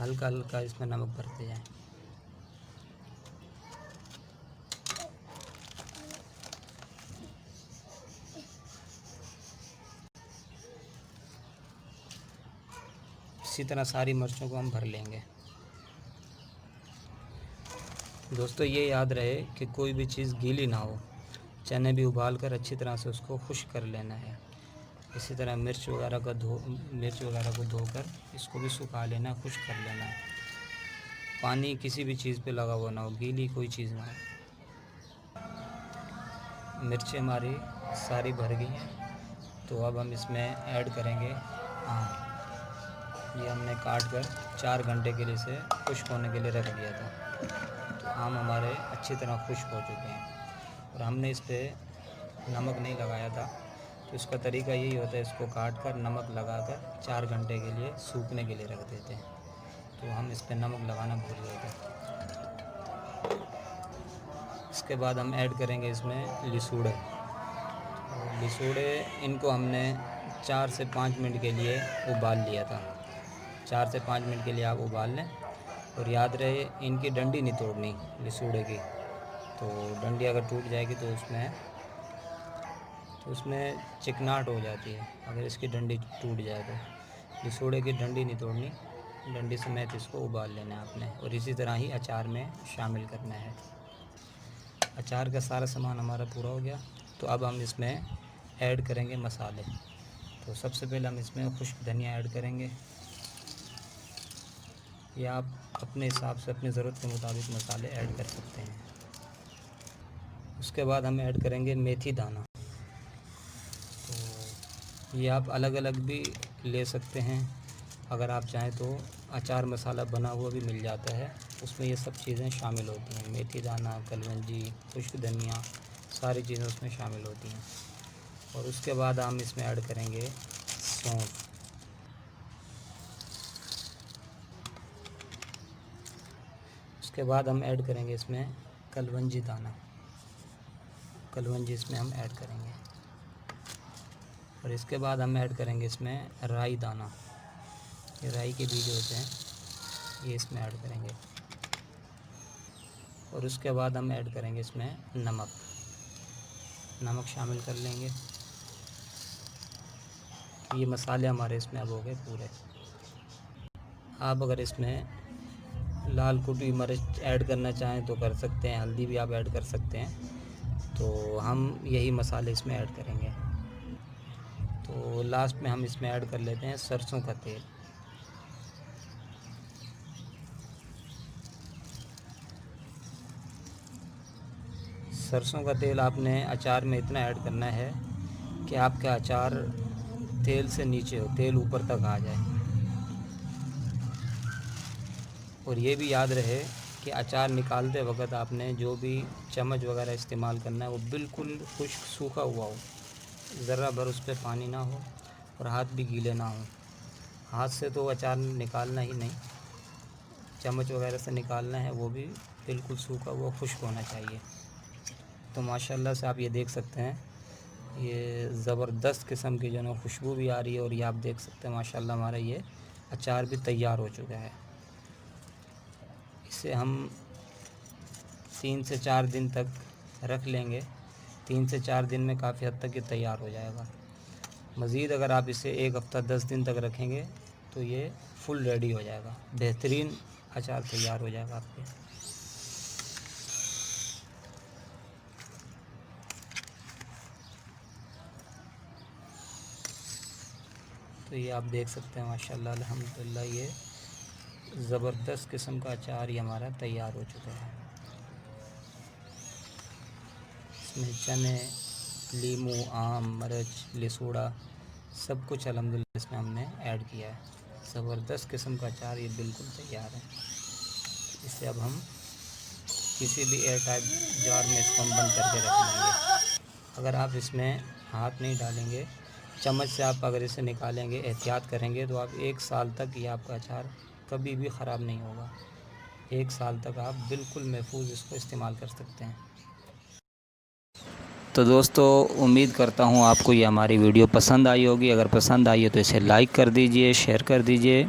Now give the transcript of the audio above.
हल्का हल्का इसमें नमक भरते जाएं। इसी तरह सारी मिर्चों को हम भर लेंगे। दोस्तों ये याद रहे कि कोई भी चीज़ गीली ना हो। चने भी उबाल कर अच्छी तरह से उसको खुश्क कर लेना है। इसी तरह मिर्च वगैरह को धोकर इसको भी सुखा लेना, खुश्क कर लेना है। पानी किसी भी चीज़ पे लगा हुआ ना हो, गीली कोई चीज़ ना हो। मिर्चें हमारी सारी भर गई हैं, तो अब हम इसमें ऐड करेंगे आम। ये हमने काट कर 4 घंटे के लिए इसे खुश्क होने के लिए रख दिया था। तो आम हमारे अच्छी तरह खुश्क हो चुके हैं, और हमने इस पर नमक नहीं लगाया था। तो इसका तरीका यही होता है, इसको काट कर नमक लगाकर 4 घंटे के लिए सूखने के लिए रख देते हैं। तो हम इस पर नमक लगाना भूल गए थे। इसके बाद हम ऐड करेंगे इसमें लिसूड़े। इनको हमने 4 से 5 मिनट के लिए उबाल लिया था। 4 से 5 मिनट के लिए आप उबाल लें, और याद रहे इनकी डंडी नहीं तोड़नी लिसूड़े की। तो डंडी अगर टूट जाएगी तो उसमें चिकनाहट हो जाती है, अगर इसकी डंडी टूट जाए तो। लिसूड़े की डंडी नहीं तोड़नी, डंडी समेत इसको उबाल लेना है आपने, और इसी तरह ही अचार में शामिल करना है। अचार का सारा सामान हमारा पूरा हो गया, तो अब हम इसमें ऐड करेंगे मसाले। तो सबसे पहले हम इसमें खुश्क धनिया ऐड करेंगे। या आप अपने हिसाब से अपनी ज़रूरत के मुताबिक मसाले ऐड कर सकते हैं। उसके बाद हम ऐड करेंगे मेथी दाना। तो ये आप अलग अलग भी ले सकते हैं, अगर आप चाहें तो अचार मसाला बना हुआ भी मिल जाता है, उसमें ये सब चीज़ें शामिल होती हैं। मेथी दाना, कलवंजी, खुश्क धनिया, सारी चीज़ें उसमें शामिल होती हैं। और उसके बाद हम इसमें ऐड करेंगे सौंफ। उसके बाद हम ऐड करेंगे इसमें कलवंजी दाना, कलवंजी इसमें हम ऐड करेंगे। और इसके बाद हम ऐड करेंगे इसमें राई दाना। ये राई के बीज होते हैं, ये इसमें ऐड करेंगे। और उसके बाद हम ऐड करेंगे इसमें नमक शामिल कर लेंगे। ये मसाले हमारे इसमें अब हो गए पूरे। आप अगर इसमें लाल कुटी मिर्च ऐड करना चाहें तो कर सकते हैं, हल्दी भी आप ऐड कर सकते हैं। तो हम यही मसाले इसमें ऐड करेंगे। तो लास्ट में हम इसमें ऐड कर लेते हैं सरसों का तेल। सरसों का तेल आपने अचार में इतना ऐड करना है कि आपका अचार तेल से नीचे हो, तेल ऊपर तक आ जाए। और ये भी याद रहे कि अचार निकालते वक्त आपने जो भी चम्मच वगैरह इस्तेमाल करना है वो बिल्कुल खुश्क सूखा हुआ हो, ज़रा भर उस पर पानी ना हो, और हाथ भी गीले ना हो। हाथ से तो अचार निकालना ही नहीं, चम्मच वगैरह से निकालना है, वो भी बिल्कुल सूखा हुआ खुश्क होना चाहिए। तो माशाल्लाह से आप ये देख सकते हैं, ये ज़बरदस्त किस्म की जो है खुशबू भी आ रही है। और ये आप देख सकते हैं माशाल्लाह हमारा ये अचार भी तैयार हो चुका है। इसे हम 3 से 4 दिन तक रख लेंगे। 3 से 4 दिन में काफ़ी हद तक ये तैयार हो जाएगा। मज़ीद अगर आप इसे 1 हफ़्ता 10 दिन तक रखेंगे तो ये फुल रेडी हो जाएगा, बेहतरीन अचार तैयार हो जाएगा आपके। तो ये आप देख सकते हैं माशाल्लाह अल्हम्दुलिल्लाह ये ज़बरदस्त किस्म का अचार ही हमारा तैयार हो चुका है। इसमें चने, लीमू, आम, मिर्च, लिसूड़ा सब कुछ अल्हम्दुलिल्लाह इसमें हमने ऐड किया है। ज़बरदस्त किस्म का अचार ये बिल्कुल तैयार है। इसे अब हम किसी भी एयर टाइट जार में इसको हम बंद करके रख लेंगे। अगर आप इसमें हाथ नहीं डालेंगे, चम्मच से आप अगर इसे निकालेंगे, एहतियात करेंगे, तो आप 1 साल तक ये आपका अचार कभी भी ख़राब नहीं होगा। 1 साल तक आप बिल्कुल महफूज इसको इस्तेमाल कर सकते हैं। तो दोस्तों उम्मीद करता हूँ आपको ये हमारी वीडियो पसंद आई होगी। अगर पसंद आई है तो इसे लाइक कर दीजिए, शेयर कर दीजिए।